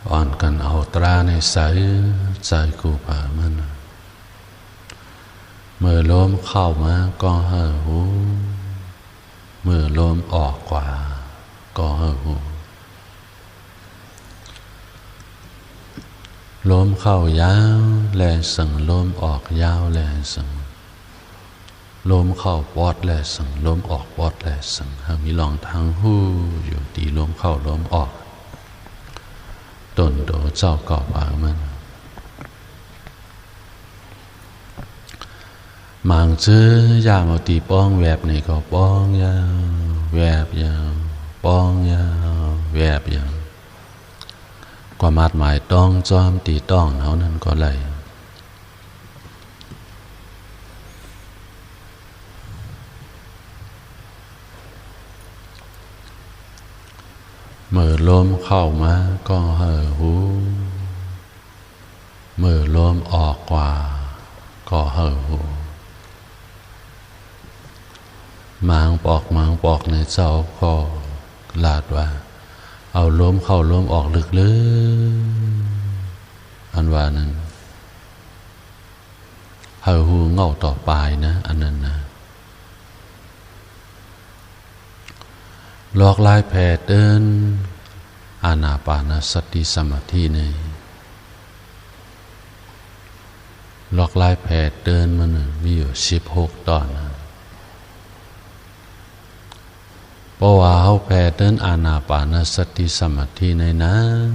อ่อนกันเอาตราในใสใจกูป่ามันเมื่อลมเข้ามาก็เห่อหูเมื่อลมออกกว่าก็เห่อหูลมเข้ายาวแลสังลมออกยาวแลสังลมเข้าปอดแลสังลมออกปอดแลสังหามีลองทางหูอยู่ตีลมเข้าลมออกต้นโดเจ้าก่อป่ามันมางซื้อยามเอาตีป้องแวบนี่ก็ป้องยาวแวบยาวป้องยาวแวบยาวกว่ามาดหมายต้องจอมตีต้องเท่านั้นก็เลยเมื่อลมเข้ามาก็เห่อหูเมื่อลมออกกว่าก็เห่อหูมางปอกในเจ้าก็ลาดว่าเอาลมเข้าลมออกลึกๆอันว่านั้นเห่อหูเงาต่อปลายนะอันนั้นนะหลอกลายแผ่เดินอานาปานสติสมาธิในหลอกลายแผ่เดินมันมีอยู่16 ตอนนะเพราะว่าเขาแผ่เดินอานาปานสติสมาธิในนั้น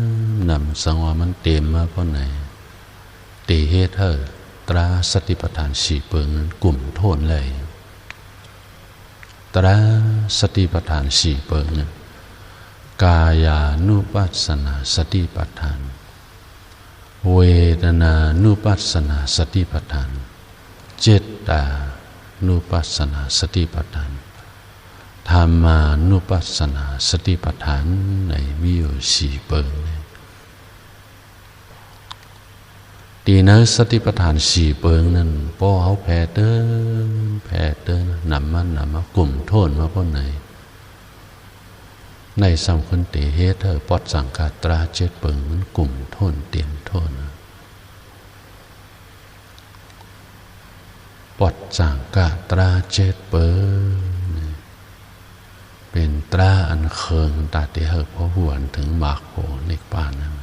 นำสังวรมันเต็มมาเพราะไหนตีเหตุตราสติปัฏฐาน4เปิงกลุ่มโทนเลยตราสติปัฏฐาน4เปิงกายานุปัสสนาสติปัฏฐานเวทนานุปัสสนาสติปัฏฐานจิตตานุปัสสนาสติปัฏฐานธรรมานุปัสสนาสติปัฏฐานในมีอยู่4เปิงตีนสติปัฏฐาน4เปิงนั้นพอเขาแผ่เดินนำมากลุ่มโทนมาเพราะไหนในสัมคันติเหตุปอดสังกาตรา7เปิงมันกลุ่มโทนเตียนโทนปอดสังกาตรา7เปิงเป็นตราอันเคิงตาเตียพอหวนถึงหมากโผนิพพานนั้น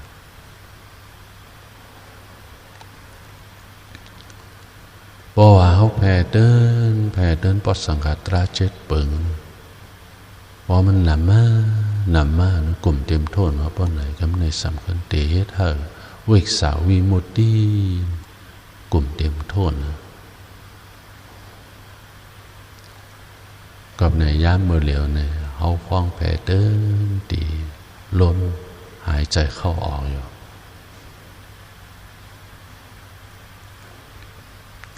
เพราะว่าเขาแผ่เดินปอดสังกาตรา7เปิงพอมันนำมากลุ่มเต็มโทนมาป้อนไหนกำในสำคัญเตะเธอวิกษาวิมุตติกลุ่มเต็มโทนกับในย่ามเมื่อเหลียวเนี่ยเขาฟ้องแผ่เดินตีลมหายใจเข้าออกอยู่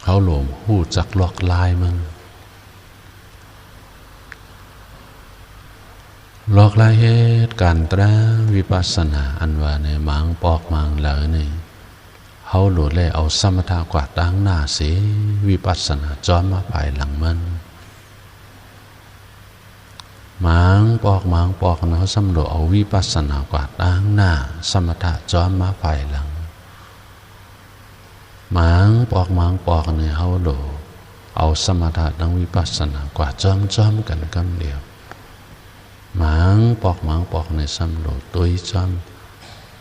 เขาหลงหูจักลอกลายมันลอกลายเหตุการตราวิปัสสนาอันว่าในมังปอกมังเหล่านี่เขาหลุดเลยเอาสมถะกวาดตั้งหน้าเสียวิปัสสนาจอมมาภายหลังมันมังปอกนะเขาสำรวจเอาวิปัสสนากวาดตั้งหน้าสมถะจอมมาภายหลังมังปอกเนี่ยเขาหลุดเอาสมถะดังวิปัสสนากวาดจอมกันกำเดียวมังปอกในสำโลตุยจ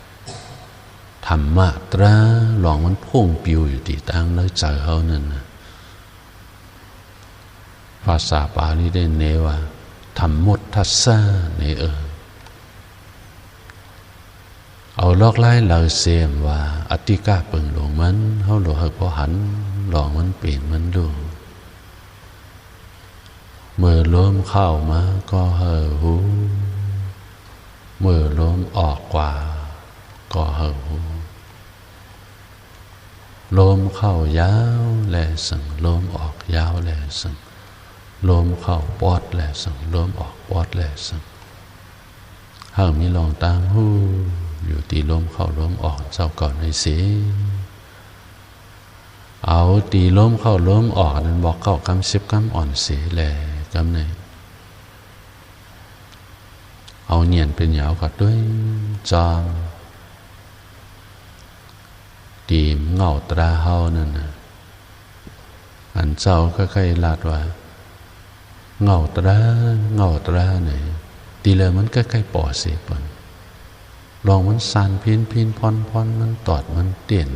ำธรรมะตราหลองมันพุ่งปิวอยู่ที่ตั้งเลยใจเขานั่นนะภาษาบาลีได้เนว่าธรรมุทัสสะเนเอาลอกไล่เราเสียมว่าอติกาเปิงหลวงมันเขาหลวงพอหันหลองมันเปลี่ยนมันดูเมื่อลมเข้ามาก็เห่อหูเมื่อลมออกกว่าก็เห่อหูลมเข้ายาวแลสังลมออกยาวแลสังลมเข้าปอดแลสังลมออกปอดแลสังหากมีลองตามหูอยู่ตีลมเข้าลมออกเจ้าก่อนในเสียเอาตีลมเข้าลมออกนั้นบอกเข้ากำ10 กำอ่อนเสียแลกำไหนเอาเนียนเป็นเหยาวกัดด้วยจอม เงาตราเฮานั่นนะอันเจ้าก็ใครลาดว่าเงาตราเนี่ยตีเลยมันก็ใกล้ปอเสียปนลองมันสั่นพินพอนมันตอดมันเตียน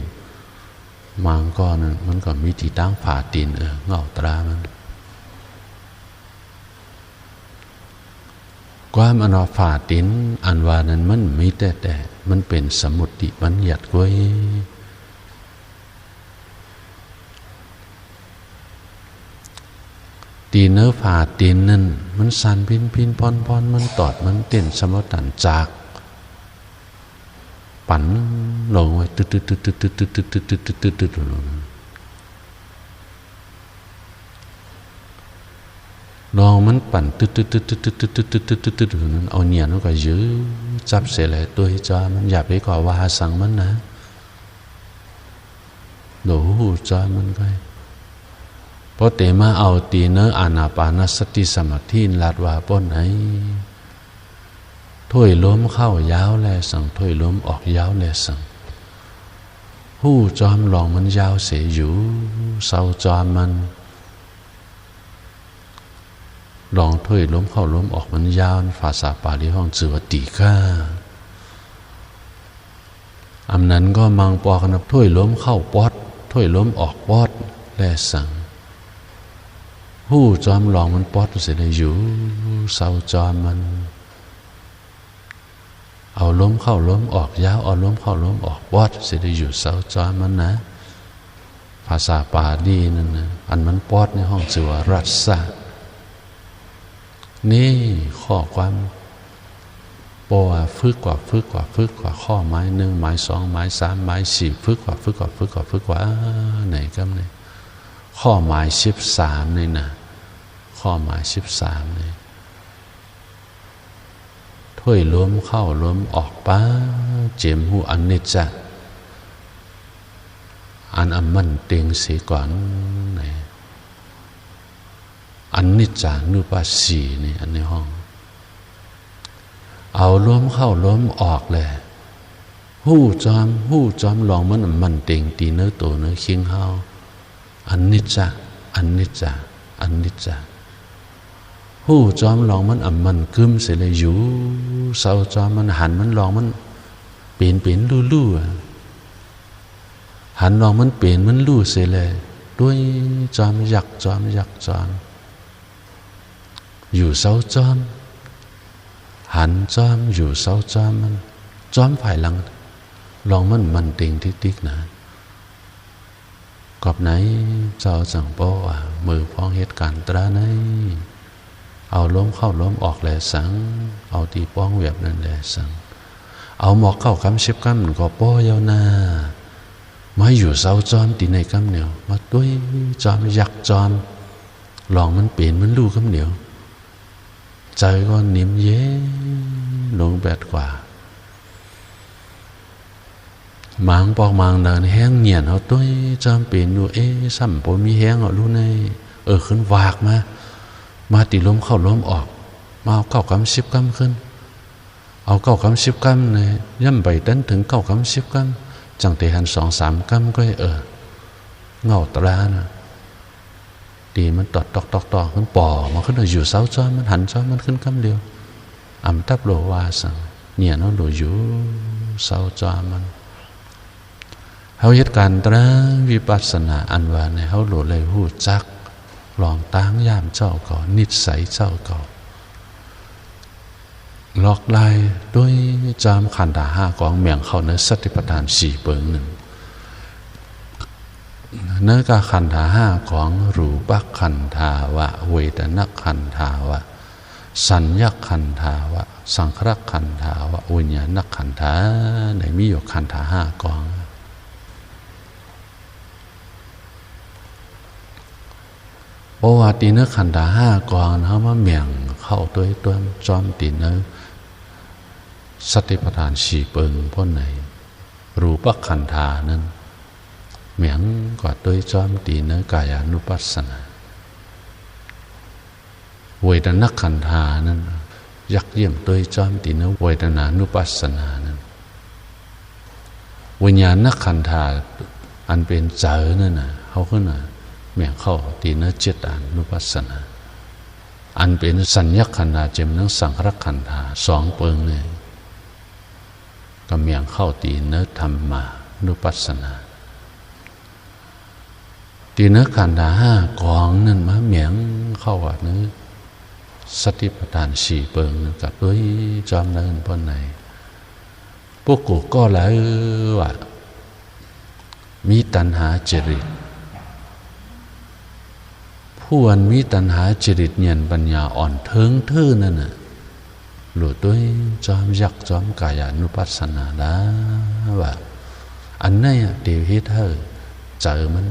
มังก็นั่นมันก็มีที่ตั้งผ่าตีนเงาตรามันความอันว่าฝ่าตินอันว่านั้นมันมีแต่มันเป็นสมุติบัญญัติไว้ตีเนื้อฝ่าตินนั่นมันสั่นพินพอนมันตอดมันเต้นสมตันจากปั่นลงไว้ตึ๊ดลองมันปั่นตึ๊ดนั้นเอาเนี่ยมันก็ยื้อจับเสียเลยตัวจอมันอย่าไปก่อว่าสั่งมันนะโดหูจอมันก็เพราะแต่มาเอาตีเนื้ออานาปานสติสมาธิลาดว่าป้นไหนถ้วยล้มเข้ายาวแลสั่งถ้วยล้มออกยาวแลสั่งหูจอมลองมันยาวเสียอยู่เศร้าจอมมันลองถ้วยล้มเข้าล้มออกมันยาวภาษาปาลีห้องจือว่าตีก้าอำนั้นก็มังปอกันถ้วยล้มเข้าปอดถ้วยล้มออกปอดแลสั่งหูจอมลองมันปอดเสียเลยอยู่เศร้าจอมมันเอาล้มเข้าล้มออกยาวเอาล้มเข้าล้มออกปอดเสียเลยอยู่เศร้าจอมมันนะภาษาปาลีนั่นนะอันมันปอดในห้องจือว่ารัสสะนี่ข้อความปอฝึกกว่าข้อไม้1ไม้2ไม้3ไม้4ฝึกกว่าไหนครับเนี่ยข้อหมาย13นี่นะข้อหมาย13นี่ถ้วยล้มเข้าล้มออกป้าเจมหูอันนิจจะอันอมันเต็งเสียก่อนไหนอันนิจจานุปัสสีนี่อันในห้องเอาล้มเข้าล้มออกเลยหู้จอมลองมันเต็งตีเนื้อตัวเนื้อคิงเฮาอันนิจจาหู้จอมลองมันกึมเสียเลยอยู่เศร้าจอมมันหันมันลองมันเปลี่ยนลู่หันลองมันเปลี่ยนมันลู่เสียเลยด้วยจอมยักจอมอยู่เศร้าจอมหันจอมอยู่เศร้าจอมมันจอมฝ่ายหลังลองมันเต็งติ๊กนะกอบไหนเจ้าจังโป้มือพ้องเหตุการณ์ตราไหนเอาล้มเข้าล้มออกแลสังเอาตีป้องเวียบนั่นแลสังเอาหมอกเข้าคำ10 คำก็ป้อยาวนามาอยู่เศร้าจอมตีในคำเหนียวมาด้วยจอมยักจอมลองมันเปลี่ยนมันลู่คำเหนียวใจก็นิ่มเย็นลงแบบกว่ามังปอกมังเดินแห้งเหนียนเอาตัวจำเป็นอยู่ซ้ำปนมีแห้งเอารู้ในขึ้นวากมาตีล้มเข้าล้มออกมาเอา9 คำ10 คำขึ้นเอา9 คำ10 คำเนี่ยย่ำไปดันถึง9 คำ10 คำจังเตหัน2 3 คำก็เงาตรานะตีมันตอกขึ้นป่อมันขึ้นอยู่เสาจอมันหันจอมันขึ้นคำเดียวอ่ำทับโลวาสังเนี่ยน้องโลอยู่เสาจอมันเขาเหตุการณ์ตราวิปัสสนาอันว่าในเขาโลเลยหูจักลองตั้งยามเจ้าก่อนนิสัยเจ้าก่อนหลอกลายด้วยจามขันธ์5ของเมียงเขาในสติปัฏฐาน4 เปิงหนึ่งเนื้อกาขันธ์5ของรูปขันธาวะเวทนาขันธาวะสัญญาขันธาวะสังขารขันธาวะวิญญาณขันธาในมีอยู่ขันธ์5กองโอวาตีเนื้อขันธ์5กองเขามาเมียงเข้าตัวจอมตีเนื้อสติปัฏฐาน4 เปิงพ้นไหนรูปขันธานั้นเมียงกว่าตัวจอมตีเนื้อกายานุปัสสนาเวทนาขันธานั้นยักเยี่ยมตัวจอมตีเนื้อเวทนานุปัสสนานั้นวิญญาณขันธา อันเป็นเจอนั่นน่ะเขาขึ้นน่ะเมียงเข้าตีเนื้อเจตานุปัสสนาอันเป็นสัญญขันธาเจมนังสังขารขันธาสองเปิงเลยก็เมียงเข้าตีเนื้อธรรมานุปัสสนาตีเนื้อขันธาห้ากองนั่นมาเมียงเข้าว่าเนื้อสติปัฏฐานสี่เปิงนั่นกับด้วยจอมเนินพ้นไหนพวกกูก็แล้วว่ามีตัณหาจริตผู้อันมีตัณหาจริตเนียนปัญญาอ่อนเทิงทื่อนั่นน่ะหลุดด้วยจอมยักจอมกายานุปัสสนาได้ว่าอันนี้เดี๋ยวเฮ็ดให้เจอมัน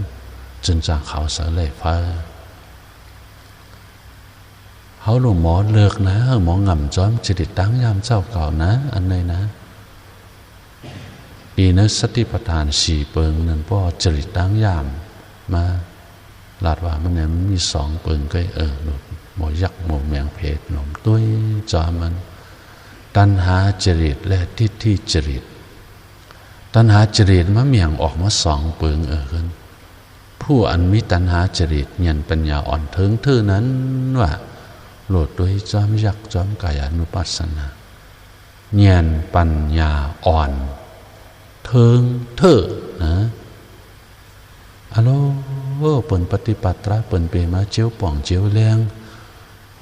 จนจากเขาเสเลยฟ้าเขาหลวงหมอเลิกนะหมองำจอมจริตตั้งยามเจ้าเก่านะอันนี้นะปีนั้นสติปัฏฐานสี่เปิงนั่นพ่อจริตตั้งยามมาลาดว่ามันเนี่ยมันมีสองเปิงก็หลุดหมอยักษ์หมอแมงเพชรหนมตุ้ยจอมันตัณหาจริตและทิฏฐิจริตตัณหาจริตมะเมียงออกมาสองเปิงขึ้นผู้อันมีตัณหาจริตเงียนปัญญาอ่อนเทิงทื่อนั้นว่าโหลดด้วยจอมยักษ์จอมกายานุปัสสนาเงียนปัญญาอ่อนเทิงทื่อนะอะโลเปิ่นปฏิปัตตระเปิ่นเปมาเจียวป่องเจียวแรง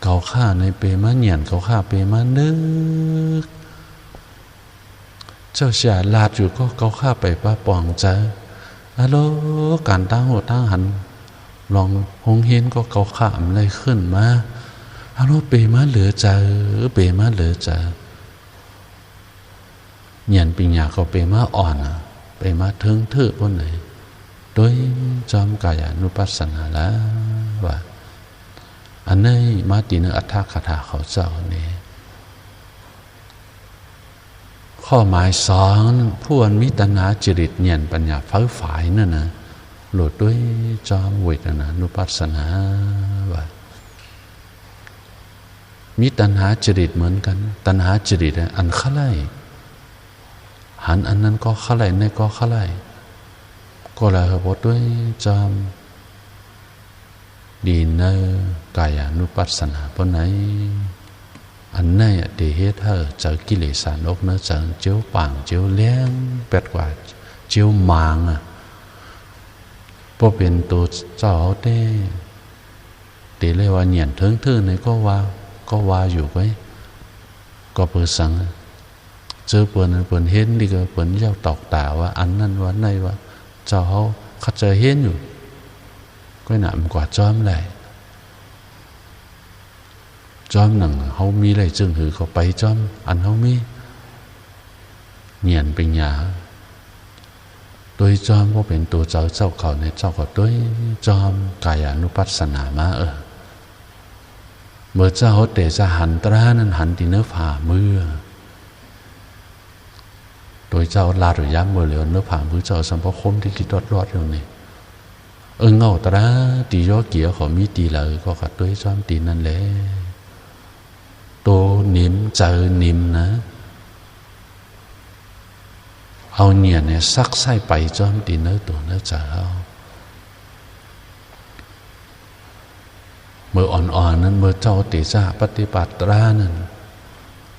เก่าข้าในเปมาเงียนเก่าข้าเปมานึกเจ้าเสียลาดอยู่ก็เก่าข้าไปป้าป่องใจอะโลการตั้งหัวตั้งหันลองหงเห็นก็เก่าข้าอะไรขึ้นมาอะโลเปมาเหลือใจเปมาเหลือใจเงียนปิญญาก็เปมาอ่อนเปมาเทิงทื่อพวกไหนโดยจอมกายานุปัสสนาแล้วว่าอันนี้มาตีนึกอัตถคถาเขาเจ้าเนี่ยข้อหมายสองผู้อันมีตัณหาจริตเนียนปัญญาฟ้าฝ่ายนั่นนะโหลดด้วยจอมเวทนานุปัสสนาว่ามีตัณหาจริตเหมือนกันตัณหาจริตอันข้าไล่หันอันนั้นก็ข้าไล่ในก็ข้าไล่ก็แล้วบทด้วยจอมดีเนกายานุปัสสนาเพราะไหนอันนี้เดี๋ยวเฮ็ดให้เจอกิเลสานกเนื้อเจอเจียวป่างเจียวเลี้ยงเป็ดกว่าเจียวมางพอเป็นตัวเจ้าเต้เดี๋ยวเลยว่าเหยียนเถิงทื่อในก็ว่าอยู่ไว้ก็เปิดสังเจอเปิดเห็นดีก็เปิดเย้าตอกตาว่าอันนั้นว่าในว่าเจ้าเขาเจอเห็นอยู่ก็หนามกว่าจอมเลยจอมหนังเขามีอะไรจึงหือเขาไปจอมอันเขามีเงียนปัญญาโดยจอมก็เป็นตัวเจ้าเขาในเจ้าก็ด้วยจอมกายานุปัสสนามาเมื่อเจ้าเตจะหันตรานั้นหันที่เนื้อผ่ามือโดยเจ้าลาดย้ำมือเหลียวเนื้อผ่ามือเจ้าสัมพคมที่คิดรอดอย่างนี้เงาตราตีย่อเกี่ยวเขามีตีเลยก็ขัดด้วยจอมตีนั่นแหละโตนิ่มเจอนิ่มนะเอาเนี่ยซักไส้ไปจอมตีเนื้อตัวเนื้อเจ้าเมื่ออ่อนๆนั้นเมื่อเจ้าติจะปฏิบัติรานั้น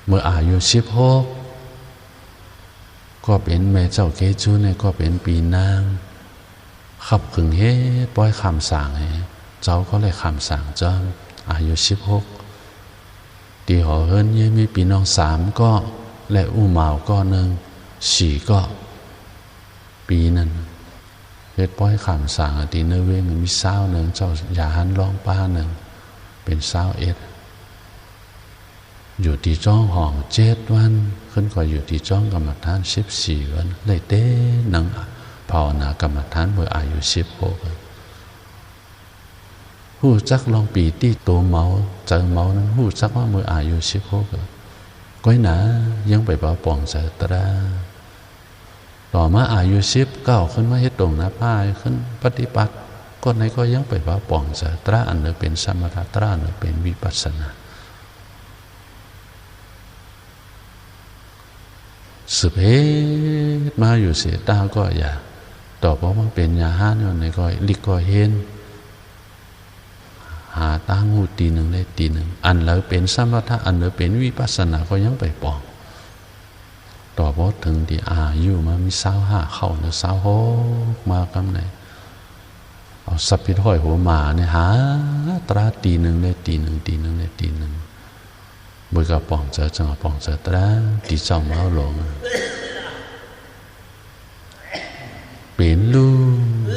เมื่ออายุ16ก็เป็นแม่เจ้าเกจูเนี่ยก็เป็นปีนางขับขึงเฮ้ปล่อยคำสั่งเจ้าก็เลยคำสั่งจอมอายุ16ตีหอเฮิรนเย่มีปีน้อง3ก็และอู้เมาก็1 4ก็ปีนั้นเฮ็ดปล่อยคำสั่งตีเนื้อเวงมีเศร้า1เจ้าอย่าหันร้องป้า1เป็น21อยู่ที่จ้องห้อง7 วันขึ้นก็อยู่ที่จ้องกรรมฐาน14 วันเลยเต้นังภาวนากรรมฐานเมื่ออายุ16หู้จักลองปีที่ตัวเมาเจอเมานั้นหู้จักว่าเมื่ออายุ16ก้อยหนายังไปเบาป่องใจตราต่อมาอายุ19ขึ้นมาเฮ็ดตรงนะป้ายขึ้นปฏิบัติก็ไหนก็ยังไปเบาป่องใจตราอันนึงเป็นสมถะตราอันนึงเป็นวิปัสสนาสืบเหตุมาอยู่เสียตาก็อย่า ต่อเพราะว่าเป็นยาห้าเนี่ยในก็ลิกก็เห็นหาตั้งหูตีหนึ่งได้ตีหนึ่งอันแล้วเป็นสมถะอันแล้วเป็นวิปัสสนาก็ยังไปปองต่อเพราะถึงที่อายุมามี25เข้าเนี่ย26มากำไหนเอาสับพิถอยหัวหมาเนี่ยหาตราตีหนึ่งได้ตีหนึ่งตีหนึ่งได้ตีหนึ่งบุยกับปองเจอจังกับปองเจอตราตีเจ้าเมาหลงเป็นลู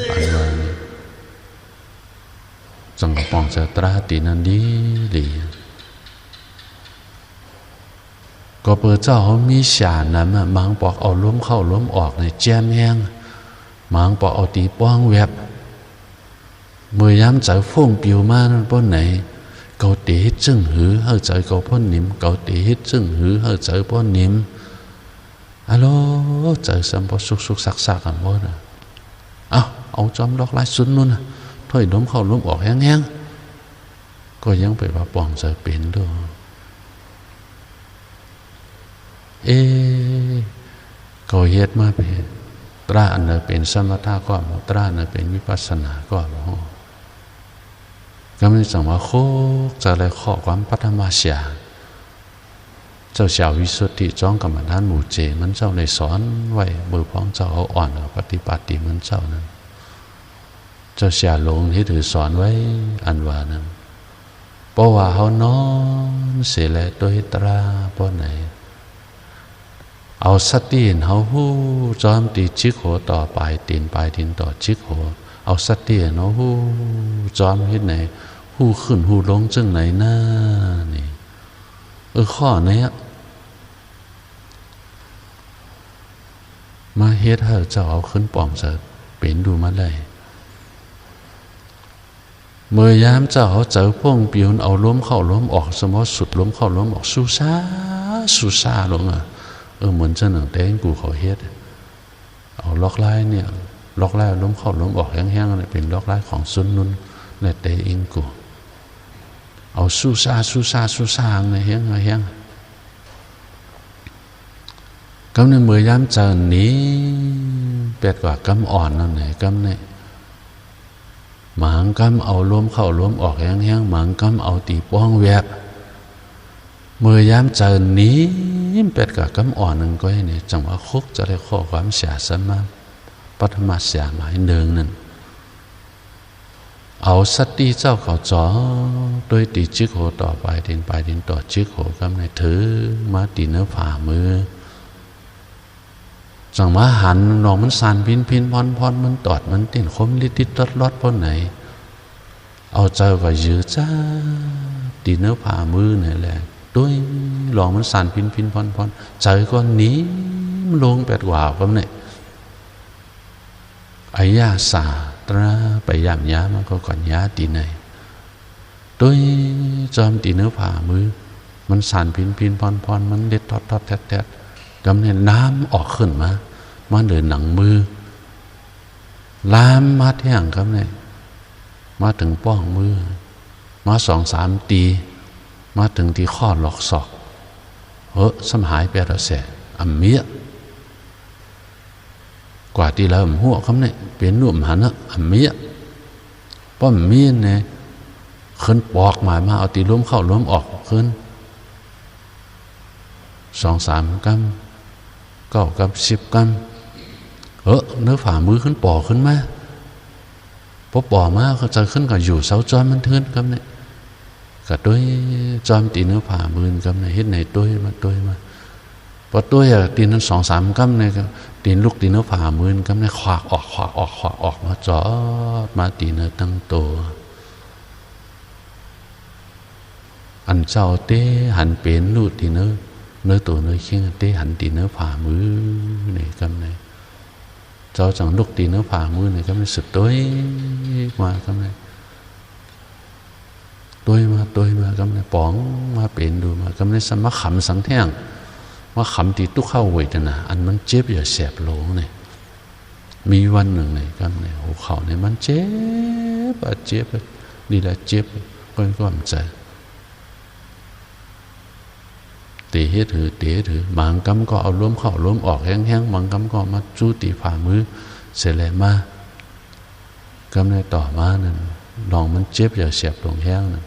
อันว่านี่จังกับปองเจอตราตีนั้นดีดีก็เปิดเจ้าเขามีฉานนั้นมังปอกเอาล้มเข้าล้มออกในแจมแห้งมังปอกเอาตีป้องแวบเมื่อย้ำใจฟงปิวมานั่นป้นไหนเกาตีฮิตจึงหือเฮาใจเกาป้นนิ่มเกาตีฮิตจึงหือเฮาใจป้นนิ่มอะโลใจสัมปสุกสักกันหมดนะเอาจอมดอกลายสุดนู่นนะถ้อยล้มเข้าล้มออกแห้งๆก็ยังไปว่าปองใจเป็นด้วยก็เฮ็ดมาเป็นตราอันนั้นเป็นสมถะก็ตราอันนั้นเป็นวิปัสสนาก็ก็ไม่จังว่าโคจะเลยข้อความปัทมาเสียเจ้าชาววิสุทธิจ้องกรรมฐานหมู่เจมันเจ้าในสอนไว้เบอร์พ้องเจ้าเอาอ่อนปฏิบัติมันเจ้านั้นเจ้าเสียหลงที่ถือสอนไว้อันว่านั้นเพราะว่าเขานอนเสียแล้วโดยตราเพราะไหนเอาสติเขาหู้จอมตีชิกโหต่อไปตีนไปตีนต่อชิกโหเอาสติเขาหู้จอมที่ไหนหู้ขึ้นหู้ลงจึงไหนหน้านี่ข้อนี้มาเฮ็ดให้เจ้าเอาขึ้นปอมเสร็จเป็นดูมาเลยเมื่อยามเจ้าเขาเจอพวงปิวเอาล้มเข้าล้มออกสมมติสุดล้มเข้าล้มออกสู้ซาลงเหมือนเจ้าหนังเต้งกูเขาเฮ็ดเอาล็อกไล่เนี่ยล็อกไล่ล้มเข้าล้มออกแห้งๆเนี่ยเป็นล็อกไล่ของซุนนุนในเตอิงกูเอาสู้ซาในเฮียงกำในเมื่อยามเจอนี้เป็ดกว่ากำอ่อนนั่นไหนกำเนี่ยหมางกำเอาล้มเข้าล้มออกแห้งหมางกำเอาตีป้องแวบเมื่อยามเจอนี้เป็ดกับกำอ่อนนึงก็ให้เนี่ยจังว่าคุกจะได้ข้อความเสียสมาปัทมาเสียหมายเดิงนั่นเอาสติเจ้าเขาจ่อโดยตีจิกโหต่อไปดินไปดินต่อจิกโหกำในถือมาตีเนื้อผ่ามือจังว่าหันน้องมันสานพินพรมันตอดมันติ่นคมลิดลอดพ้นไหนเอาเจ้าก็ยื้อจ้าตีเนื้อผ่ามือนี่แหละด้วยลองมันสานพินพรใจก็หนีมันลงแปดกว่าก็เนี่ยไอ้ยาสาตราไปยามยามันก็ก่อนยาตีไหนด้วยจอมตีเนื้อผ่ามือมันสานพินพรมันเด็ดทอดแทะกำเนี่ยน้ำออกขึ้นมาเดินหนังมือลามมาแท่งครับเนี่ยมาถึงป้องมือมา2-3 ตีมาถึงที่ข้อหลอกศอกสมหายไปแล้วเสียอัมเมียกว่าที่เราหัวครับเนี่ยเป็นนุ่มหันอัมเมียป้อมเมียเนี่ยขึ้นปอกหมายมาเอาตีล้มเข้าล้มออกขึ้น2-3 กำ9 กำ 10 กำเนื้อฝ่ามือขึ้นปอขึ้นมาพอปอมาเขาจะขึ้นกับอยู่เสาจอมมันเทือนครับเนี่ยกับด้วยจอมตีเนื้อผ่ามือครับเนี่ยเฮ็ดไหนด้วยมาพอด้วยตีนั้น2-3 กำเนี่ยตีนลูกตีเนื้อผ่ามือครับเนี่ยขวากออกมาจอดมาตีเนื้อตั้งตัวอันเจ้าเต้หันเป็นลูกตีเนื้อตัวเนื้อเคียงเต้หันตีเนื้อผ่ามือเนี่ยครับเนี่ยเจ้าจังลูกตีเนื้อผ่ามือเนี่ยก็ไม่สุดตัวมาครับเนี่ยตัวมาก็ไม่ป๋องมาเป็นดูมาก็ไม่สมาขำสังแท่งมาขำตีตุ๊กเข้าเวทนะอันมันเจ็บอย่าแสบหลงเนี่ยมีวันหนึ่งเนี่ยก็เนี่ยหัวเข่าเนี่ยมันเจ็บนี่แหละเจ็บก็มันใจตีเฮ็ดถือบางกำก็เอาล้มเข้าล้มออกแห้งบางกำก็มาจู้ตีฝ่ามือ เสร็จแล้วมากำในต่อมานั่นลองมันเจ็บอย่าเสียบลงแห้งนั่น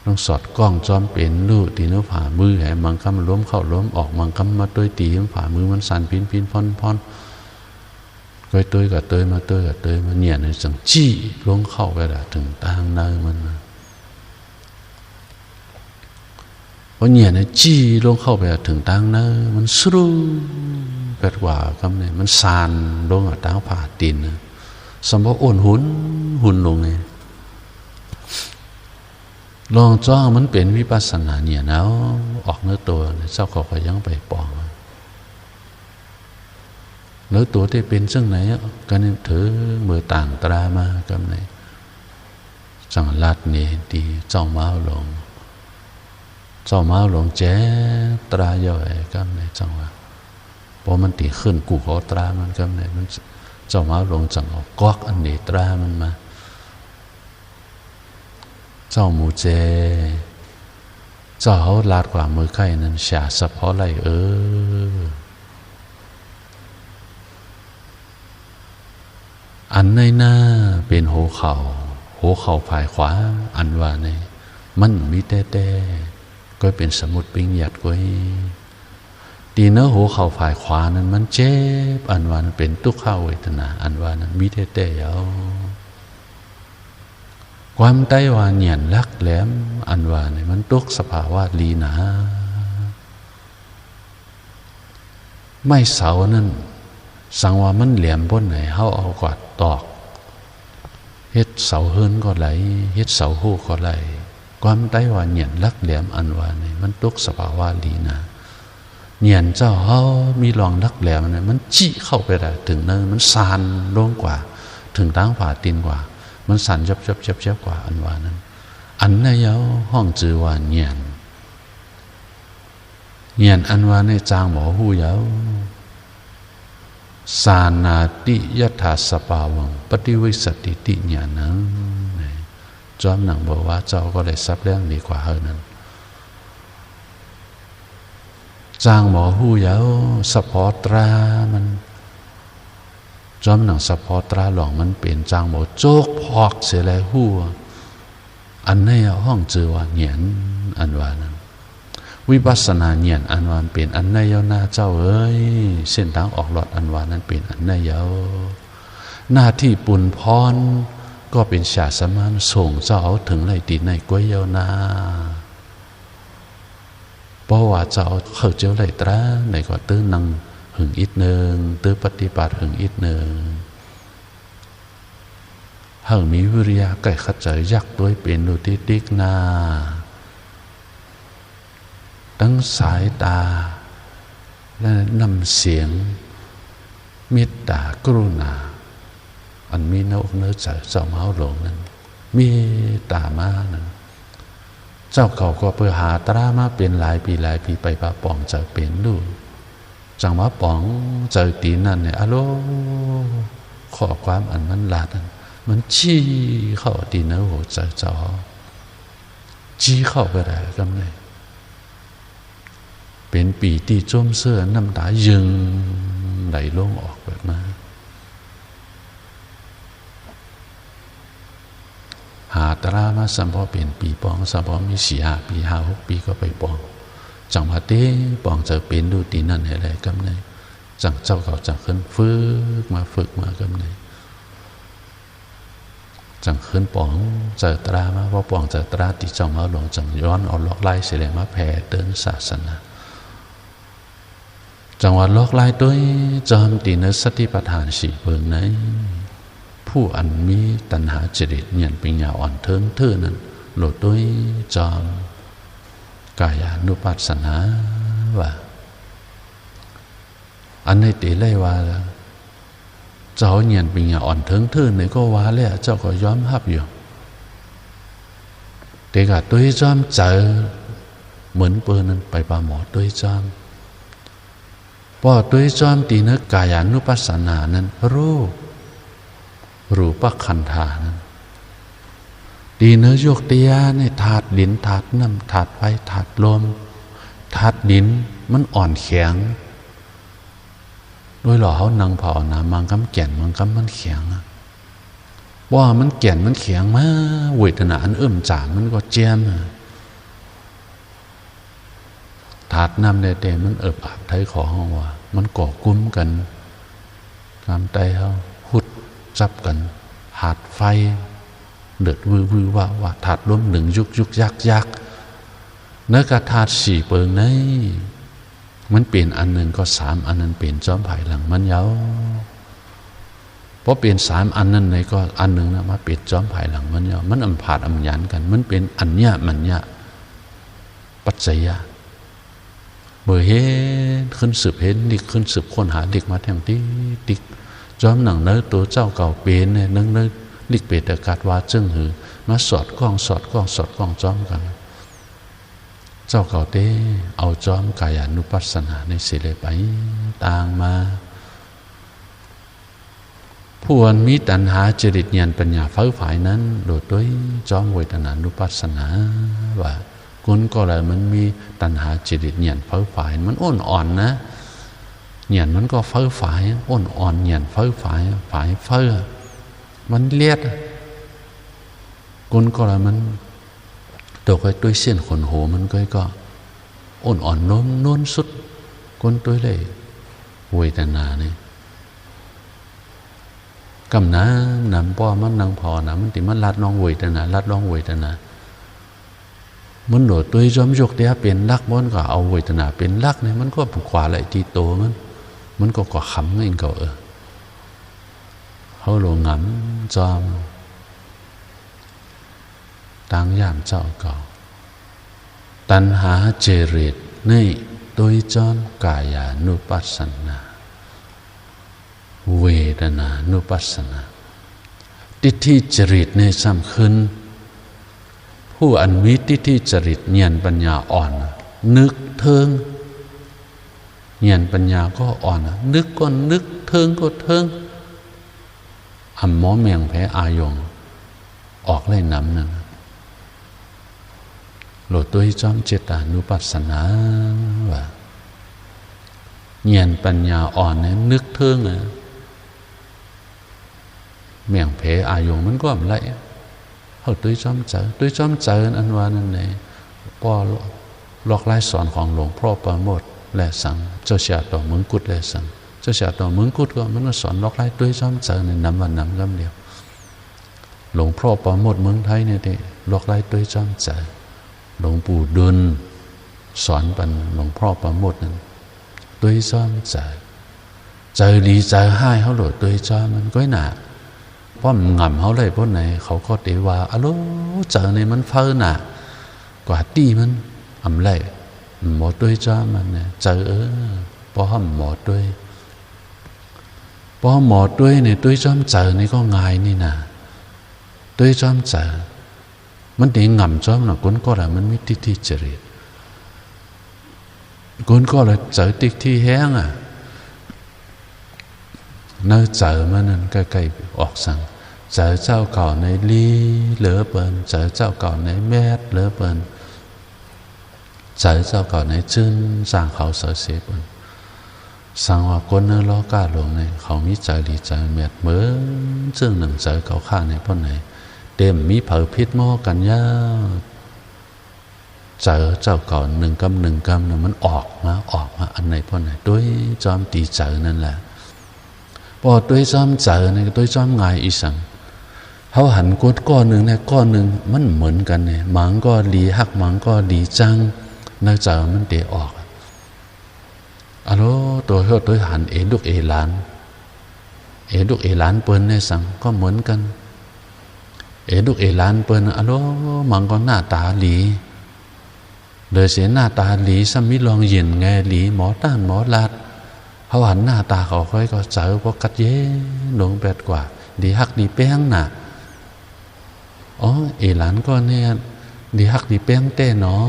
ต้องสอดกล้องจอมเป็นลูกตีนิ้วผ่ามือให้มังคำล้มเข้าล้มออกมังคำมาตัวตีมันผ่ามือมันสั่นพินพอนก้อยตัวกับตัวมาเนี่ยในสังจี้ลงเข้าไปได้ถึงตางเนยมันเพราะเนี่ยในจี้ลงเข้าไปถึงตางเนยมันสู้เกิดว่าคำนี้มันสานลงอ่ะตางผ่าตีนสมบูรณ์อ่อนหุ่นลงไงลองจ้องมันเป็นวิปัสสนาเนี่ยนะออกเนื้อตัวเจ้าเขาก็ยังไปปองเนื้อตัวที่เป็นซึ่งไหนก็นี่ถือมือต่างตรามากับไหนจังลัดนี่ดีเจ้าเมาหลงแจ๊ตราย่อยกับไหนจังว่าพอมันตีขึ้นกูขอตรามันกับไหนมันเจ้าเมาหลงจังออกก๊อกอันนี้ตรามันมาเจ้าหมูเจเจ้าเขาลาดกว่ามือไข่นั้นฉาสะเพาะไรอันในหน้าเป็นหัวเข่าฝ่ายขวาอันว่าในมันมีแต่ก็เป็นสมุดปิงหยัดก้อยตีเนื้อหัวเข่าฝ่ายขวานั้นมันเจ็บอันว่านั้นเป็นทุกขเวทนาอันว่านั้นมีแต่เอาความไต้หวันเหยียนลักแหลมอันว่าเนี่ยมันตุกสภาวะลีนาไม่เสานั่นสังว่ามันแหลมบนไหนเฮาเอากวาดตอกเฮ็ดเสาเฮินก็ไหลเฮ็ดเสาหู้ก็ไหลความไต้หวันเหยียนลักแหลมอันว่าเนี่ยมันตุกสภาวะลีนาเหยียนเจ้าเฮามีรองลักแหลมเนี่ยมันจี้เข้าไปได้ถึงเนินมันซานลงกว่าถึงตั้งฝ่าตีนกว่ามันสั่นยับกว่าอันว่านั้นอันในเย้าห้องจือว่าเงียนอันว่าในจางหมอหูเย้าสานาติยถาสปาวังปฏิวิสติติญาณังจอมหนังบอกว่าเจ้าก็ได้ซับเรื่องดีกว่าเท่านั้นจางหมอหูเย้าสปอตรามันจอมหนังสะพอตราหลองมันเป็นจางหมอโจกพอกเสียแล้วหัวอันในห้องเจอว่าเหยียนอันว่านั้นวิปัสสนาเหยียนอันว่าเป็นอันในเยาหน้าเจ้าเอ้ยเส้นทางออกหลอดอันว่านั้นเป็นอันในเยาหน้าที่ปุณพรก็เป็นฉาสมานส่งเจ้าถึงไรตีในก้วยเยาหน้าเพราะว่าเจ้าเขาเจ้าไรตราในก็ตื้อนังหึงอีกหนึ่งตื้อปฏิบัติหึงอีกหนึ่งหึงมีวิริยะไก่ขัดใจยักด้วยเป็นดูที่ดิกนาตั้งสายตาและนำเสียงเมตตากรุณาอันมีเนื้อเนื้อใจเจ้าเมาหลงนั้นมีตามานั้นเจ้าเขาก็เพื่อหาตรามาเป็นหลายปีไปปะป่องจะเป็นดูจังหวะป๋องเจอตีนั่นเนี่ยอะโลข้อความอันมันลาดนั้นมันจี้เข้าตีเนื้อหัวใจเจ้าจี้เข้าไปได้ก็ไม่เป็นปีที่จมเสื้อน้ำตายึงไหลลงออกแบบนั้นหาตรามาสัมพอเป็นปีปองสัมพอมี4-5 ปี5-6 ปีก็ไปปองจังหวะเต้ปองจะเป็นดูตีนั่นอะไรกำเนยจังเจ้าเขาจังขึ้นฝึกมากำเนยจังขึ้นปองเจอตรามาว่าปองเจอตราตีจังมาหลงจังย้อนเอาล็อกไล่เสียมาแผ่เดินศาสนาจังหวะล็อกไล่ด้วยจอมตีเนสติปัฏฐาน4เปิงไหนผู้อันมีตัณหาจริตเนี่ยเป็นยาอ่อนเทิงเท่านั้นโหลดด้วยจอมกายานุปัสสนาว่าอันในตีไล่ว่าเจ้าเงียนเป็นอย่างอ่อนเถิงทื่นเนี่ยก็ว่าแล้วเจ้าก็ย้อมหับอยู่แต่ก็ตัวย้อมเจอเหมือนเปินนั้นไปปาหมอตัวย้อมพอตัวย้อมตีนึกกายานุปัสสนานั้นรูปขันธานั้นตีเนื้อยกเตียเนี่ยถาดดินถาดน้ำถาดไฟถาดลมถาดดินมันอ่อนแข็ง โดยหล่อเขานั่งภาวนามังกำแก่นมังกำมันแข็งว่ามันแก่นมันแข็งมาเวทนาอันจ่ามันก็เจียมถาดน้ำเดมันอาบไทยของว่ามันก่อกุ้มกันตามใจเขาหุดจับกันหาดไฟเดือดวือว่าถาดล้มหนึ่งยุกยักเนื้อกระถาดสี่เปิงในมันเปลี่ยนอันหนึ่งก็สามอันนั้นเปลี่ยนจอมไผ่หลังมันเยาเพราะเปลี่ยนสามอันนั้นในก็อันหนึ่งนะมาเปลี่ยนจอมไผ่หลังมันเยามันผาดอำยันกันมันเป็นอันเนี้ยมันเนี้ยปัจจัยเบอร์เห็นขึ้นสืบเห็นดิกขึ้นสืบค้นหาดิกมาแทงดิกจอมหนังเนื้อตัวเจ้าเก่าเป็นเนี่ยเนื้อดิกเปตกาดว่าจึงหือมาสอดกล้องจอมกันเจ้าเก่าเต้เอาจอมกายานุปัสสนาในสิเลไปต่างมาผู้อันมีตัณหาจริตญาณปัญญาเฝ้าฝ่ายนั้นโดยด้วยจอมเวทนานุปัสสนาว่าคุณก็เลยมันมีตัณหาจริตญาณเฝ้าฝ่ายมันอ่อนนะญาณมันก็เฝ้าฝ่ายอ่อนญาณเฝ้าฝ่ายเฝ้ามันเลียดคุณก็เลยมันตัวก็ด้วยเส้นขนโหมันก็อ่อนโน้นสุดคนตัวเลยเวทนาเนี่ยกำน้ำนำป้อมันนางพอนะมันติมันลัดน้องเวทนามันโดดตัวจอมยกเดียเป็นลักมันก็เอาเวทนาเป็นลักเนี่ยมันก็ผูกขวาไหลที่โตมันก็ก่อขำเองก็เขาหลงงำจอมตั้งยามเจ้าเก่าตัณหาเจริตนี่โดยจอมกายานุปัสสนาเวทนานุปัสสนาทิฏฐิจริตในสำคัญผู้อันมีทิฏฐิจริตญาณปัญญาอ่อนนึกเทิงญาณปัญญาก็อ่อนนึกก็นึกเทิงก็เทิงหมอแมงแพ้อายงออกไล่น้ำนั่นโหลดตัวจอมเจตานุปัสสนาว่าญาณปัญญาอ่อนเนี่ยนึกเทิงแมงแพ้อายงมันก็อะไรเขาตัวจอมเจออันว่านั่นเองพอลอกไล่สอนของหลวงพ่อประโมทและสังเจ้าเสียต่อมึงกุดและสังเจ้าเสียต่อมึงกุดก็มันก็สอนลอกไล่ตัวจอมเจอในน้ำวันน้ำกำเดียวหลวงพ่อประโมทเมืองไทยเนี่ยเด็ลอกไล่ตัวจอมเจอหลวงปู่ดุลสอนปันหลวงพ่อประโมทนั้นตัวจอมเจอดีเจอให้เขาโหลดตัวจอมมันก็หนาเพราะมันงำเขาเลยพวกไหนเขาก็ตีว่าอะโลเจอในมันเฟ้อหนากว่าตีมันอะไรหมอด้วยจ้ามันเนี่ยเจอพอหมอด้วยเนี่ยด้วยจ้าเจอนี่ก็ง่ายนี่นะด้วยจ้าเจอมันตีงำจ้ามันคนก็เลยมันไม่ทิฏฐิจริตคนก็เลยเจอทิฏฐิแห้งเนื้อเจอมันนั่นใกล้ๆออกสั่งเจอเจ้าเก่าในลีเหลือเปินเจอเจ้าเก่าในแมดเหลือเปินเจอเจ้าเก่าในจื้นสร้างเขาเสียเปินสั่งว่าคนนั้นล้อกล้าลงในเขามีใจดีใจแมดเหมือนซึ่งหนึ่งเจอเขาข้าในพ่อไหนเต็มมีเผาพิษหม้อกันยาวเจอเจ้าเก่าหนึ่งกำเนี่ยมันออกมาอันไหนพ่อไหนด้วยจอมตีเจอนั่นแหละพอตัวจอมเจอเนี่ยตัวจอมง่ายอีสังเขาหันก้อนหนึ่งเนี่ยก้อนหนึ่งมันเหมือนกันเนี่ยหมังก็ดีหักหมังก็ดีจังเนื้อเจอมันเตะออกอะโลตัวหันลูกหลานลูกหลานเปิ้นเนี่ยสังก็เหมือนกันลูกหลานเปิ้นอะโลหมังก็หน้าตาหลีเลยเสียหน้าตาหลีซ้ำมิลองเย็นไงหลีหมอต้านหมอลาดเขาหันหน้าตาเขาค่อยก็เจอพวกกัดเย่ลงแปดกว่าดีฮักดีแป้งน่ะหลานก็เนี่ยดีฮักดีแป้งเต้เนาะ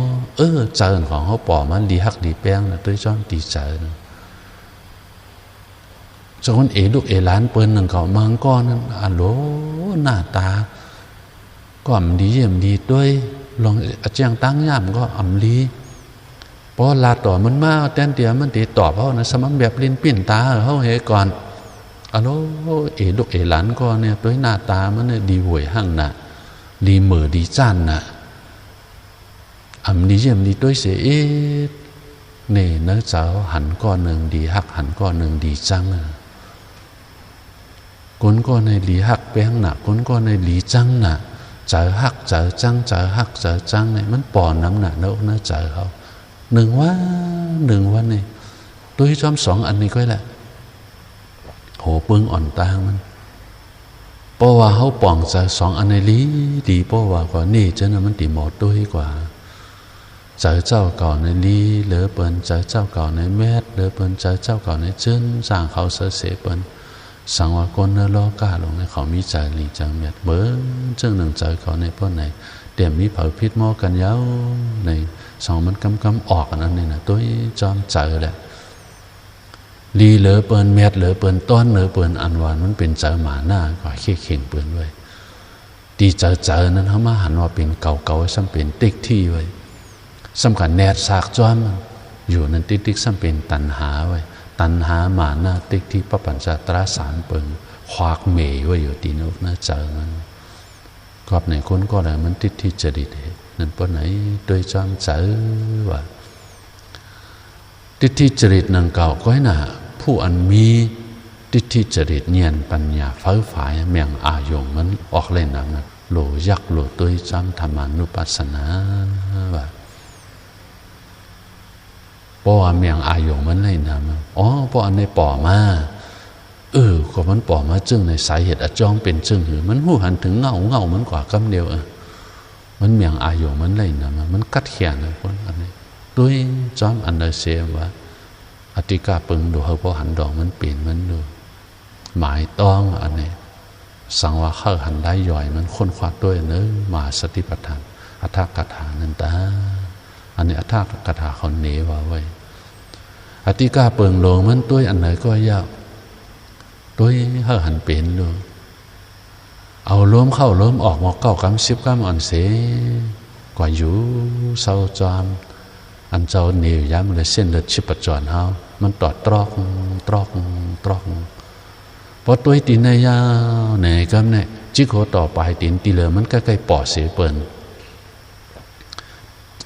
เจอของเขาป่อมันดีฮักดีแป้งนะตัวจ้องตีเจอจนลูกหลานเปิ้นหนึ่งเขามังก้อนนั่นอะโหลหน้าตาก็อ่ำดีเยี่ยมดีด้วยลองเจียงตั้งย่ามก็อ่ำลี พอลาต่อมันมาแตนเดียวมันตีตอบเขานะสมังแบบลิ้นปิ้นตาเขาเฮก่อนอะโลเอลูกเอหลานก็เนี่ยตัวหน้าตามันเนี่ยดีหวยหั่งน่ะดีเหม่อดีจ้านน่ะดีเยี่ยมดีด้วยเสียเนี่ยเนื้อเจ้าหันก้อนหนึ่งดีหักหันก้อนหนึ่งดีจังคนก็ในหลีหักแป้งน่ะคนก็ในหลีจังน่ะเจอหักเจอจังเจอหักเจอจังเนี่ยมันปอนน้ำหนักเนอะนะเจอเขาหนึ่งวันนี่ตัวที่ชอบสองอันนี้ก็แหละโหปึ้งอ่อนตางมันเพราะว่าเขาป่องเจอสองอันในลีดีเพราะว่ากว่านี่เจ้ามันตีหมดตัวกว่าเจอเจ้าเก่าในลีเหลือเปิ้นเจอเจ้าเก่าในแมดเหลือเปิ้นเจอเจ้าเก่าในเจิ้นสร้างเขาเสียเปิ้นสังว่าคนเนรกาลงในเขามีใจหลีจังเมียดเบิ้งจึงหนึ่งใจเขาในป้นไหนเดี๋ยวมีเผาพิษหม้อกันเย้าในสองมันกำออกอันนั้นนี่นะตัวจอมใจแหละลีเหลือเปิ้นเมียดเหลือเปิ้นต้อนเหลือเปิ้นอันวานมันเป็นใจหมาหน้ากว่าขี้เข่งเปิ้นไว้ดีใจนั้นเขามาหันว่าเป็นเก่าซ้ำเป็นติ๊กที่ไว้สำคัญแนดสากจอมอยู่นั้นติ๊กซ้ำเป็นตันหาไว้ตันหาหมาหน้าติ๊กที่พระปัญจตราสารเปิงควักเมยไว้อยู่ตีนกน่าเจอมันกอบไหนคนก็เลยมันติดที่จริตนั่นปนไหนโดยจำเจอว่าติดที่จริตนังเก่าก็ให้น่ะผู้อันมีติดที่จริตเนียนปัญญาเฝ้าฝ่ายเมียงอายงมันออกเล่นน้ำนะโหลยักโหลตัวจำธรรมานุปัสสนาว่าเพราะว่าเมียงอายงมันเลยนะเพราะอันในป่อมาก็มันป่อมาจึงในสาเหตุอจองเป็นจึงหือมันหูหันถึงเงามันกว่ากำเดียวมันเมียงอายงมันเลยนะมันกัดแขนนะคนอันนี้ด้วยจอมอันเดอร์เซว่าอธิกาปึงดูเขาพอหันดอกมันเปลี่ยนมันดูหมายต้องอันนี้สังว่าเข้าหันได้ย่อยมันค้นคว้าด้วยเนื้อมาสติปัฏฐานอัฏฐกถานันตาอันนี้อัฏฐกถาเขาเนว่าไว้อธิกาเปิงโลงมันตัวอันไหนก็ยากตัวเฮาหันเป็นดูเอาล้มเข้าล้มออกมา9 กำ 10 กำอันเสกว่าอยู่เศร้าจอมอันเจ้าเหนียวย้ำเลยเส้นเลือดชิบประจรเฮามันตอดตรอกพอตัวตีนยาวไหนกำเนี่ยจิโกต่อไปตีนตีเหลือมันใกล้ๆปอดเสียเปิน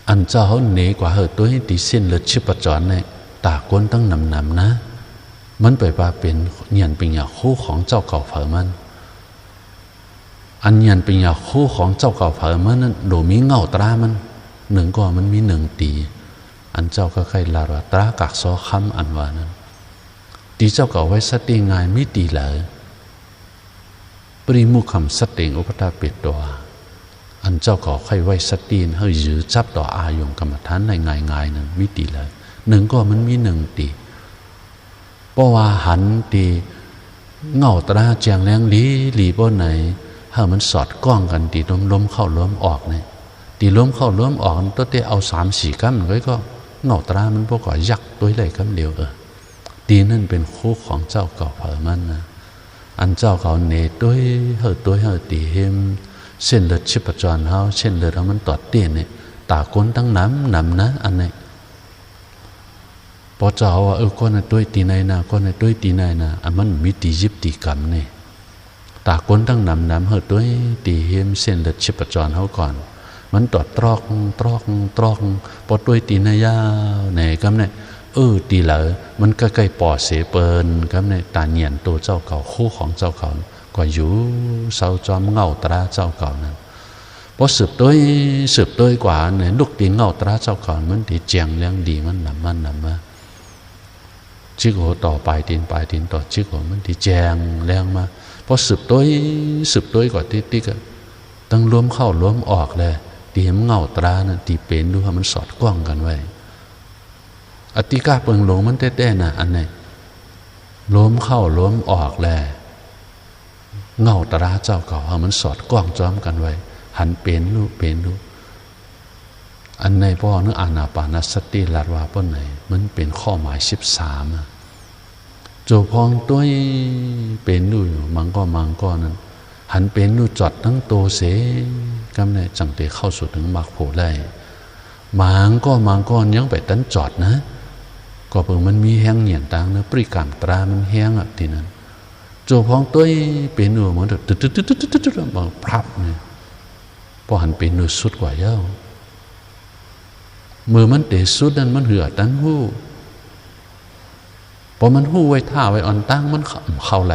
อันเจ้าเขาเหนีกว่าเหตุตัวตีเส้นเลือดชิบประจรเนี่ยตาก้นตั้งนำนะมันไปว่าเป็นเนียนเป็นอย่างคู่ของเจ้าเก่าเผอมันอันเนียนเป็นอย่างคู่ของเจ้าเก่าเผอมันนั้นโดมีเงาตรามันหนึ่งก็มันมี1 ตีอันเจ้าก็ใครลารตรากักซอคำอันว่านั้นตีเจ้าเก่าไว้สติงายไม่ตีเลยปริมุขำสติงอุปตาเปิดตัวอันเจ้าเก่าใครไว้สตินให้ยื้อจับต่ออายงกรรมฐานในง่ายๆนั้นไม่ตีเลยหนึ่งก็มันมี1 ตีเพราะว่าหันตีเงาตราแจงแรงหลีบ่ไหนให้มันสอดกล้องกันตีล้มเข้าล้มออกเนี่ยตีล้มเข้าล้มออกตัวเตะเอา3-4 กำก็เงาตรามันพวกก็ยักตัวเลยกำเดียวตีนั่นเป็นคู่ของเจ้าเก่าเผอมันนะอันเจ้าเก่าเนตัวเฮาตีเฮมเส้นเลือดชิบประจรเฮาเส้นเลือดเฮามันตอดเตี้ยเนี่ยตาก้นตั้งนำนะอันนี้พอเจ้าว่าก้อนในตัวตีในนะก้อนในตัวตีในนะอันมันมีตียิบตีกำเนี่ยตาก้นตั้งนำเฮาตัวตีเฮมเส้นเลือดชิบประจรเฮาก่อนมันตอดตรอกพอตัวตีในยาวไหนกำเนี่ยตีเหลอมันใกล้ๆปอเสเปินกำเนี่ยตาเนียนตัวเจ้าเก่าคู่ของเจ้าเก่าก็อยู่เสาจอมเงาตราเจ้าเก่านั้นพอสืบตัวกว่าเนี่ยลูกตีเงาตราเจ้าเก่ามันตีแจงเลี้ยงดีมันนำมาชิโกต่อปลายตีนต่อชิโกมันตีแจงแรงมาพอสืบตัวกว่าติ๊กตั้งล้มเข้าล้มออกเลยตีเห็นเงาตรานะตีเป็นดูว่ามันสอดกล้องกันไว้อธิกาเปิงหลงมันแต้ๆนะอันไหนล้มเข้าล้มออกเลยเงาตราเจ้าเก่ามันสอดกล้องจ้อมกันไว้หันเป็นดูอันในพ่อนึกอานาปานสติลาดว่าป้นไหนมันเป็นข้อหมาย13โจพองตัวเป็นดูมังก็นั้นหันเป็นดูจอดทั้งโตเสกำเนี่ยจังเตเข้าสู่ถึงมรรคผลได้ มังก็ยังไปตั้นจอดนะก็เพิ่งมันมีแห้งเหนียนต่างเนื้อปริกามตรามันแห้งอ่ะทีนั้นโจพ้องตัวเป็นหนูเหมือนตึ๊ดตึ๊ดตึ๊ดตึ๊ดตึ๊ดบางพรับเนี่ยพอหันเป็นหนูสุดกว่าเย้ามือมันเตะสุดนั้นมันเหือตั้นหู้พอมันหู้ไว้ท่าไว้อ่อนตั้งมันเข้าไหล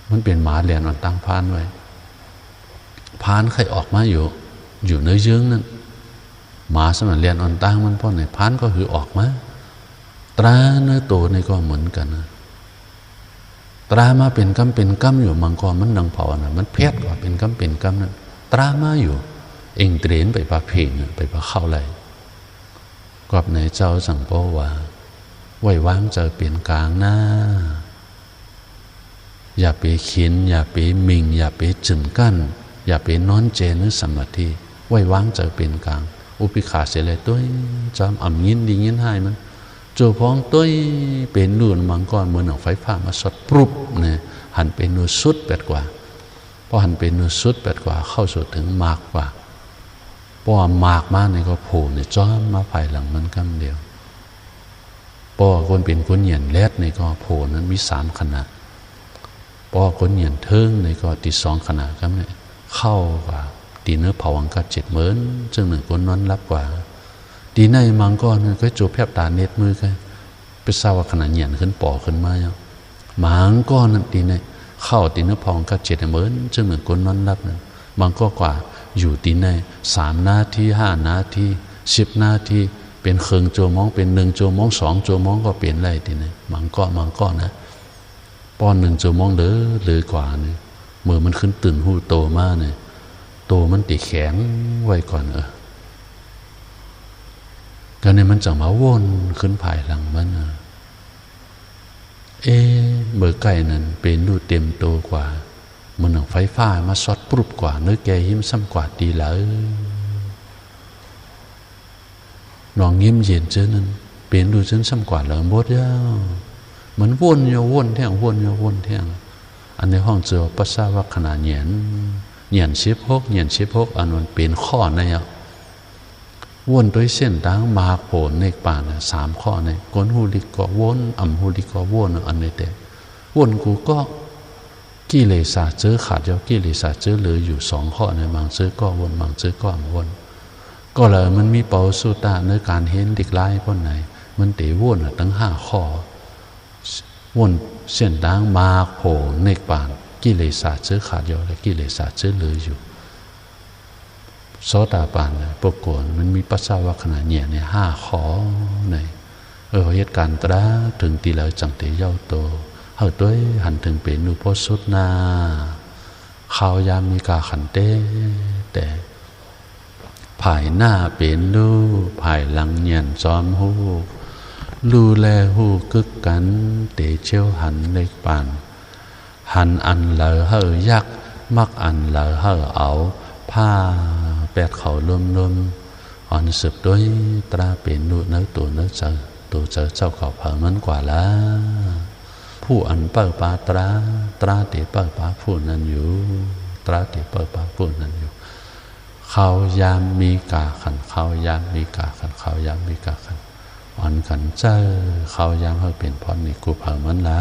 มันเป็นหมาเรียนอ่อนตั้งพานไว้พานใครออกมาอยู่เนื้อเยื้องนั่นหมาสมัยเรียนอ่อนตั้งมันพ่อไหนพานก็คือออกมาตราเนื้อโตนี่ก็เหมือนกันนะตรามาเป็นกำอยู่มังกรมันดังเผานะมันเพชรกว่าเป็นกำนั่นตรามาอยู่เองเตรนไปปะเพนไปปะเข้าไหลกอบไหนเจ้าสั่งพ่อว่าไว้วางเจอเปลี่ยนกลางหน้าอย่าไปเขียนอย่าไปมิงอย่าไปจึงกั้นอย่าไปนอนเจนึกสมาธิไว้วางเจอเปลี่ยนกลางอุปิขาเสียเลยตัวจำอ่ำยินดียินให้มันโจพ้องตัวเป็นนูนมังกรเหมือนหนังไฟฟ้ามาสดปรุบเนี่ยหันเป็นนูสุดแปดกว่าพอหันเป็นนูสุดแปดกว่าเข้าสู่ถึงมากกว่าพอมากมากเนี่ยก็โผล่เนี่ยจ้อมมาภายหลังมันกำเดียวพอคนเป็นคนเหยียนแรดเนี่ยก็โผล่นั้นมี3 ขนาดพอคนเหยียนเทิงเนี่ยก็ตี2 ขนาดครับเนี่ยเข้ากว่าตีเนื้อเผาวังกัด7 เหมือนจึงหนึ่งคนนอนรับกว่าตีในมังกรก็จูบแผบตาเน็ตมือกันไปทราบว่าขนาดเหยียนขึ้นป่อขึ้นมาอย่างมังกรนั่นตีในเข้าตีเนื้อเผาวังกัด7 เหมือนจึงหนึ่งคนนอนรับนั่นมังก็กว่าอยู่ตีใน3 นาที5 นาที10 นาทีเป็นเครื่องโจมองเป็น1 โจมอง2 โจมองก็เปลี่ยนไรตีในมังก็นะป้อน1 โจมองเลยกว่าเนี่ยมือมันขึ้นตื่นหูโตมากเนี่ยโตมันตีแข็งไว้ก่อนก็เนี่ยมันจะมาวนขึ้นภายหลังมันเบอร์ไก่นั้นเป็นดูเต็มโตกว่ามันหนังไฟฟ้ามาซอดปรุบกว่าเนื้อแกยิ้มซ้ำกว่าดีเลยน้องยิ้มเย็นเจอนั้นเป็นดูจนซ้ำกว่าเลยบดยาวมันวนแท่งวนแท่งอันในห้องเจอปัสสาวะขนาดเหยียน16อันมันเป็นข้อในวนด้วยเส้นดังมาโผล่ในป่านะ3 ข้อในก้นหูลิกก็วนอ่ำหูลิกก็วนอันในแต่วนกูก็กิเลสเจอขาดยากิเลสเจอเหลืออยู่2 ข้อในบางเจอก็วนบางเจอก็วนก็เลยมันมีเปาสุตาในการเห็นเด็กไล่พ้นไหนมันเตะวนตั้ง5 ข้อวนเส้นดังมาโผล่ในป่ากิเลสเจอขาดยาและกิเลสเจอเหลืออยู่โสดาปันปรากฏมันมีปัสสาวะขนาดเนี่ยใน5 ข้อในเหตุการณ์ตราถึงตีแล้วจังเตยเย้าโตเฮาตัวหันถึงเป็นนุพสุดนาข้าวยามมีกาขันเต้แต่ภายหน้าเป็นดูภายหลังเงียนจอมหูลูแลหูกึกกันเตเชียวหันเล็กปานหันอันเหลอเฮยักมักอันเหลอเฮเอาผ้าแปดเขารวมอ่อนสืบด้วยตราเป็นดูเนื้อตัวเนื้อเจอตัวเจอเจ้าเขาเผามันกว่าละผู้อันเปิดปาตราเตเปิดปาผู้นั้นอยู่ตราเตเปิดปาผู้นั้นอยู่เขายามมีกาขันเขายามมีกาขันเขายามมีกาขันอ่อนขันเจอเขายามเขาเป็นพรนี่กูเผามันละ